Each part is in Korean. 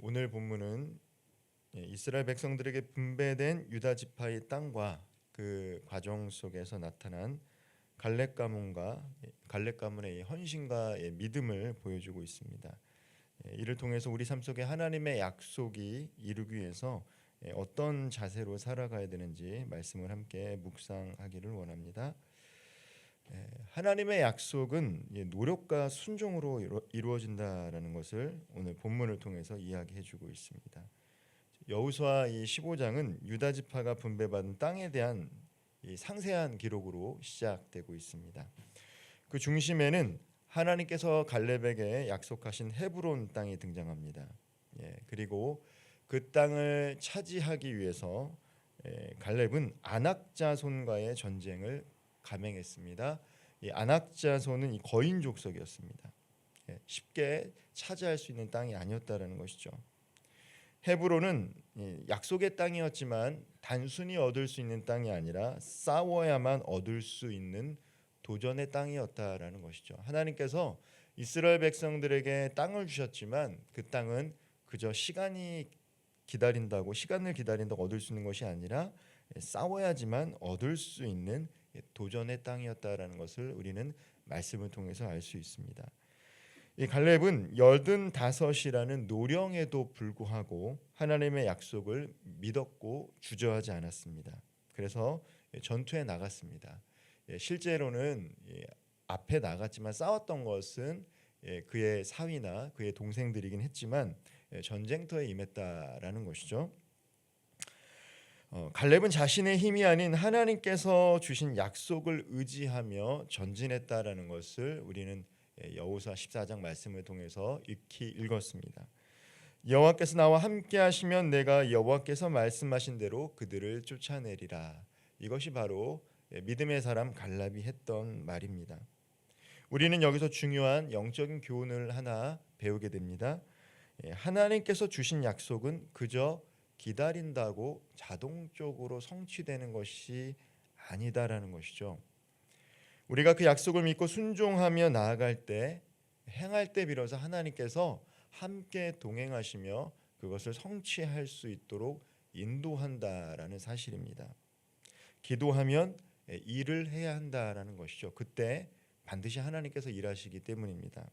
오늘 본문은 이스라엘 백성들에게 분배된 유다 지파의 땅과 그 과정 속에서 나타난 갈렙 가문의 헌신과 믿음을 보여주고 있습니다. 이를 통해서 우리 삶 속에 하나님의 약속이 이루기 위해서 어떤 자세로 살아가야 되는지 말씀을 함께 묵상하기를 원합니다. 하나님의 약속은 노력과 순종으로 이루어진다라는 것을 오늘 본문을 통해서 이야기해주고 있습니다. 여호수아 이 15장은 유다 지파가 분배받은 땅에 대한 이 상세한 기록으로 시작되고 있습니다. 그 중심에는 하나님께서 갈렙에게 약속하신 헤브론 땅이 등장합니다. 그리고 그 땅을 차지하기 위해서 갈렙은 아낙 자손과의 전쟁을 감행했습니다. 이 아낙 자손은 이 거인 족속이었습니다. 쉽게 차지할 수 있는 땅이 아니었다라는 것이죠. 헤브론은 약속의 땅이었지만 단순히 얻을 수 있는 땅이 아니라 싸워야만 얻을 수 있는 도전의 땅이었다라는 것이죠. 하나님께서 이스라엘 백성들에게 땅을 주셨지만 그 땅은 그저 시간을 기다린다고 얻을 수 있는 것이 아니라 싸워야지만 얻을 수 있는 도전의 땅이었다라는 것을 우리는 말씀을 통해서 알 수 있습니다. 이 갈렙은 85이라는 노령에도 불구하고 하나님의 약속을 믿었고 주저하지 않았습니다. 그래서 전투에 나갔습니다. 실제로는 앞에 나갔지만 싸웠던 것은 그의 사위나 그의 동생들이긴 했지만 전쟁터에 임했다라는 것이죠. 갈렙은 자신의 힘이 아닌 하나님께서 주신 약속을 의지하며 전진했다라는 것을 우리는 여호수아 14장 말씀을 통해서 익히 읽었습니다. 여호와께서 나와 함께 하시면 내가 여호와께서 말씀하신 대로 그들을 쫓아내리라. 이것이 바로 믿음의 사람 갈렙이 했던 말입니다. 우리는 여기서 중요한 영적인 교훈을 하나 배우게 됩니다. 하나님께서 주신 약속은 그저 기다린다고 자동적으로 성취되는 것이 아니다라는 것이죠. 우리가 그 약속을 믿고 순종하며 나아갈 때, 행할 때 비로소 하나님께서 함께 동행하시며 그것을 성취할 수 있도록 인도한다라는 사실입니다. 기도하면 일을 해야 한다라는 것이죠. 그때 반드시 하나님께서 일하시기 때문입니다.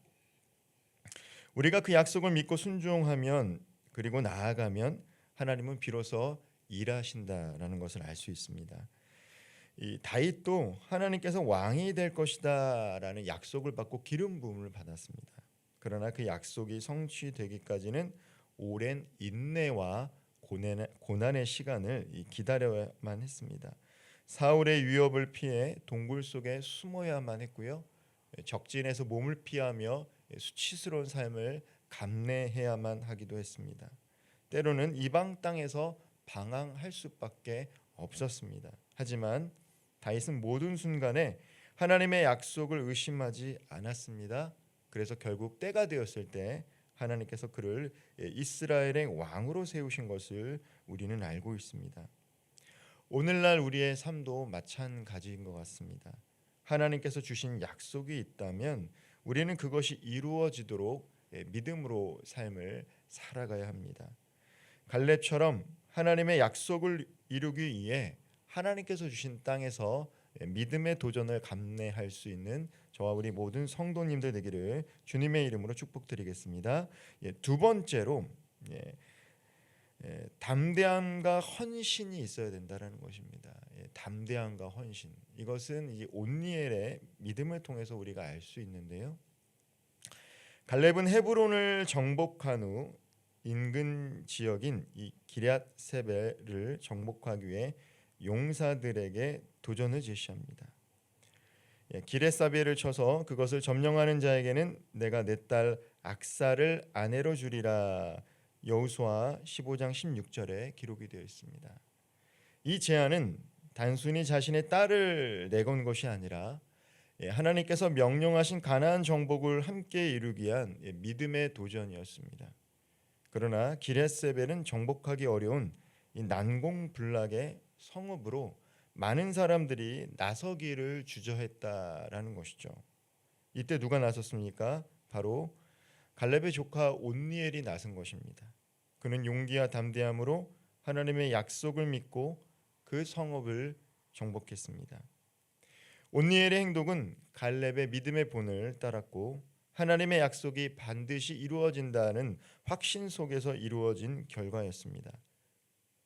우리가 그 약속을 믿고 순종하면 그리고 나아가면 하나님은 비로소 일하신다라는 것을 알 수 있습니다. 이 다윗도 하나님께서 왕이 될 것이다라는 약속을 받고 기름 부음을 받았습니다. 그러나 그 약속이 성취되기까지는 오랜 인내와 고난의 시간을 기다려야만 했습니다. 사울의 위협을 피해 동굴 속에 숨어야만 했고요. 적진에서 몸을 피하며 수치스러운 삶을 감내해야만 하기도 했습니다. 때로는 이방 땅에서 방황할 수밖에 없었습니다. 하지만 다윗은 모든 순간에 하나님의 약속을 의심하지 않았습니다. 그래서 결국 때가 되었을 때 하나님께서 그를 이스라엘의 왕으로 세우신 것을 우리는 알고 있습니다. 오늘날 우리의 삶도 마찬가지인 것 같습니다. 하나님께서 주신 약속이 있다면 우리는 그것이 이루어지도록 믿음으로 삶을 살아가야 합니다. 갈렙처럼 하나님의 약속을 이루기 위해 하나님께서 주신 땅에서 믿음의 도전을 감내할 수 있는 저와 우리 모든 성도님들 되기를 주님의 이름으로 축복드리겠습니다. 두 번째로 담대함과 헌신이 있어야 된다는 것입니다. 담대함과 헌신, 이것은 이 온니엘의 믿음을 통해서 우리가 알 수 있는데요. 갈렙은 헤브론을 정복한 후 인근 지역인 이 기럇세벨을 정복하기 위해 용사들에게 도전을 제시합니다. 기럇세벨을 쳐서 그것을 점령하는 자에게는 내가 내 딸 악사를 아내로 주리라. 여호수아 15장 16절에 기록이 되어 있습니다. 이 제안은 단순히 자신의 딸을 내건 것이 아니라 하나님께서 명령하신 가나안 정복을 함께 이루기 위한 믿음의 도전이었습니다. 그러나 기럇세벨은 정복하기 어려운 이 난공불락의 성읍으로 많은 사람들이 나서기를 주저했다라는 것이죠. 이때 누가 나섰습니까? 바로 갈렙의 조카 온니엘이 나선 것입니다. 그는 용기와 담대함으로 하나님의 약속을 믿고 그 성읍을 정복했습니다. 온니엘의 행동은 갈렙의 믿음의 본을 따랐고 하나님의 약속이 반드시 이루어진다는 확신 속에서 이루어진 결과였습니다.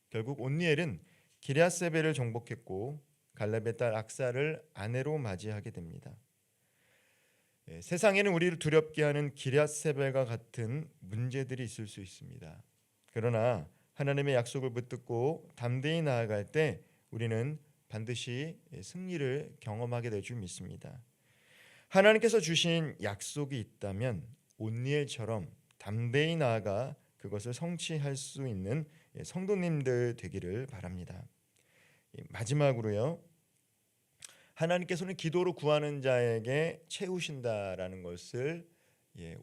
결국 온니엘은 기럇세벨을 정복했고 갈렙의 딸 악사를 아내로 맞이하게 됩니다. 세상에는 우리를 두렵게 하는 기럇세벨과 같은 문제들이 있을 수 있습니다. 그러나 하나님의 약속을 붙들고 담대히 나아갈 때 우리는 반드시 승리를 경험하게 될 줄 믿습니다. 하나님께서 주신 약속이 있다면 온니엘처럼 담대히 나아가 그것을 성취할 수 있는 성도님들 되기를 바랍니다. 마지막으로요. 하나님께서는 기도로 구하는 자에게 채우신다라는 것을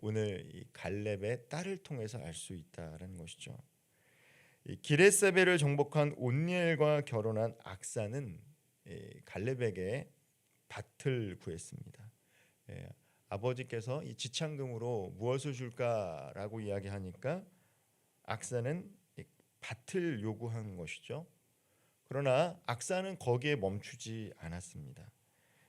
오늘 이 갈렙의 딸을 통해서 알 수 있다라는 것이죠. 기럇세벨을 정복한 온니엘과 결혼한 악사는 갈렙에게 밭을 구했습니다. 아버지께서 이 지창금으로 무엇을 줄까라고 이야기하니까 악사는 밭을 요구한 것이죠. 그러나 악사는 거기에 멈추지 않았습니다.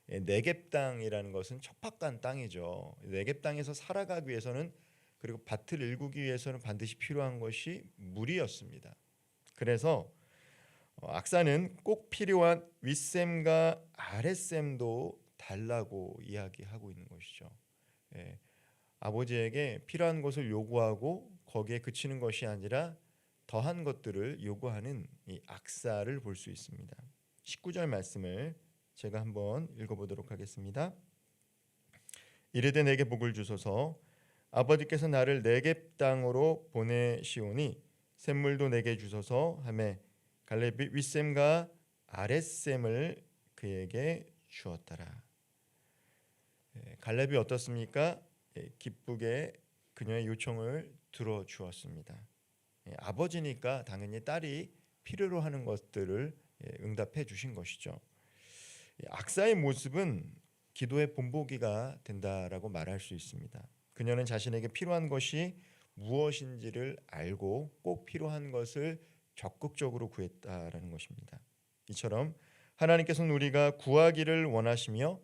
네겝 땅이라는 것은 척박한 땅이죠. 네겝 땅에서 살아가기 위해서는 그리고 밭을 일구기 위해서는 반드시 필요한 것이 물이었습니다. 그래서 악사는 꼭 필요한 윗샘과 아랫샘도 달라고 이야기하고 있는 것이죠. 아버지에게 필요한 것을 요구하고 거기에 그치는 것이 아니라 더한 것들을 요구하는 이 악사를 볼 수 있습니다. 19절 말씀을 제가 한번 읽어보도록 하겠습니다. 이르되 내게 복을 주소서 아버지께서 나를 네겝 땅으로 보내시오니 샘물도 내게 주소서 하매 갈렙이 윗샘과 아랫샘을 그에게 주었더라. 갈렙이 어떻습니까? 기쁘게 그녀의 요청을 들어주었습니다. 아버지니까 당연히 딸이 필요로 하는 것들을 응답해 주신 것이죠. 악사의 모습은 기도의 본보기가 된다라고 말할 수 있습니다. 그녀는 자신에게 필요한 것이 무엇인지를 알고 꼭 필요한 것을 적극적으로 구했다라는 것입니다. 이처럼 하나님께서는 우리가 구하기를 원하시며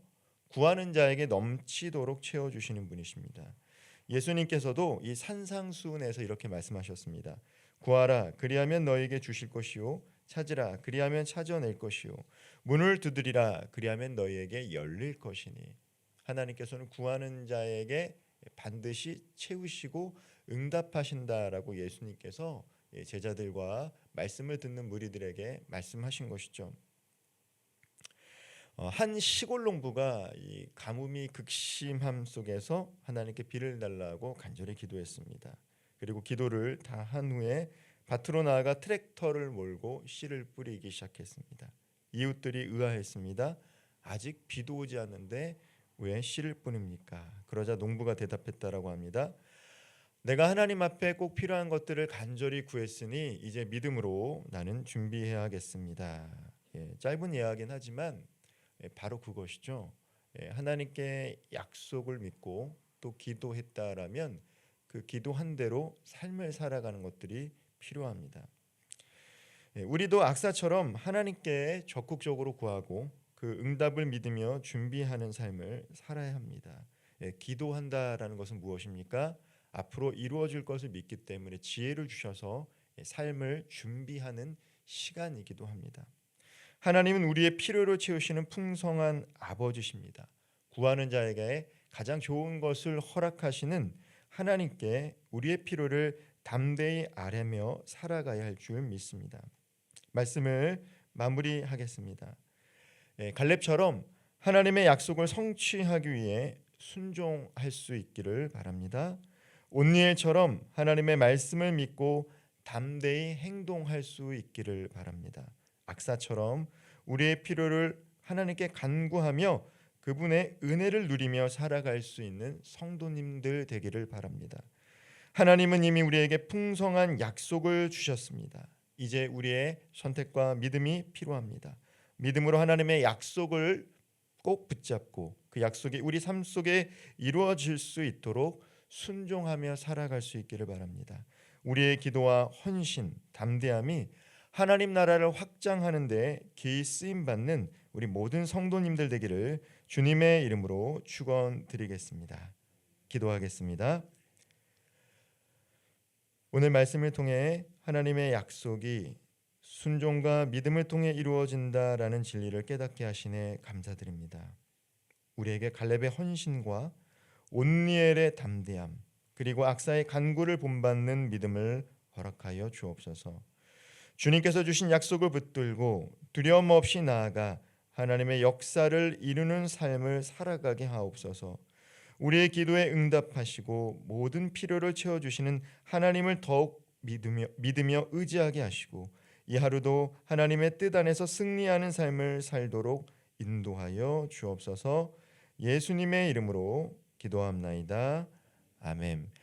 구하는 자에게 넘치도록 채워주시는 분이십니다. 예수님께서도 이 산상수훈에서 이렇게 말씀하셨습니다. 구하라 그리하면 너에게 주실 것이요 찾으라 그리하면 찾아낼 것이요 문을 두드리라 그리하면 너희에게 열릴 것이니 하나님께서는 구하는 자에게 반드시 채우시고 응답하신다라고 예수님께서 제자들과 말씀을 듣는 무리들에게 말씀하신 것이죠. 한 시골 농부가 이 가뭄이 극심함 속에서 하나님께 비를 달라고 간절히 기도했습니다. 그리고 기도를 다 한 후에 밭으로 나아가 트랙터를 몰고 씨를 뿌리기 시작했습니다. 이웃들이 의아했습니다. 아직 비도 오지 않는데 왜 씨를 뿌립니까? 그러자 농부가 대답했다라고 합니다. 내가 하나님 앞에 꼭 필요한 것들을 간절히 구했으니 이제 믿음으로 나는 준비해야겠습니다. 짧은 이야기긴 하지만 바로 그것이죠. 하나님께 약속을 믿고 또 기도했다라면 그 기도한 대로 삶을 살아가는 것들이 필요합니다. 우리도 악사처럼 하나님께 적극적으로 구하고 그 응답을 믿으며 준비하는 삶을 살아야 합니다. 기도한다라는 것은 무엇입니까? 앞으로 이루어질 것을 믿기 때문에 지혜를 주셔서 삶을 준비하는 시간이기도 합니다. 하나님은 우리의 필요를 채우시는 풍성한 아버지십니다. 구하는 자에게 가장 좋은 것을 허락하시는 하나님께 우리의 필요를 담대히 아뢰며 살아가야 할 줄 믿습니다. 말씀을 마무리하겠습니다. 갈렙처럼 하나님의 약속을 성취하기 위해 순종할 수 있기를 바랍니다. 온니엘처럼 하나님의 말씀을 믿고 담대히 행동할 수 있기를 바랍니다. 악사처럼 우리의 필요를 하나님께 간구하며 그분의 은혜를 누리며 살아갈 수 있는 성도님들 되기를 바랍니다. 하나님은 이미 우리에게 풍성한 약속을 주셨습니다. 이제 우리의 선택과 믿음이 필요합니다. 믿음으로 하나님의 약속을 꼭 붙잡고 그 약속이 우리 삶 속에 이루어질 수 있도록 순종하며 살아갈 수 있기를 바랍니다. 우리의 기도와 헌신, 담대함이 하나님 나라를 확장하는 데 기이 쓰임 받는 우리 모든 성도님들 되기를 주님의 이름으로 축원드리겠습니다. 기도하겠습니다. 오늘 말씀을 통해 하나님의 약속이 순종과 믿음을 통해 이루어진다라는 진리를 깨닫게 하시네 감사드립니다. 우리에게 갈렙의 헌신과 온니엘의 담대함 그리고 악사의 간구를 본받는 믿음을 허락하여 주옵소서. 주님께서 주신 약속을 붙들고 두려움 없이 나아가 하나님의 역사를 이루는 삶을 살아가게 하옵소서. 우리의 기도에 응답하시고 모든 필요를 채워주시는 하나님을 더욱 믿으며 의지하게 하시고 이 하루도 하나님의 뜻 안에서 승리하는 삶을 살도록 인도하여 주옵소서. 예수님의 이름으로 기도합나이다. 아멘.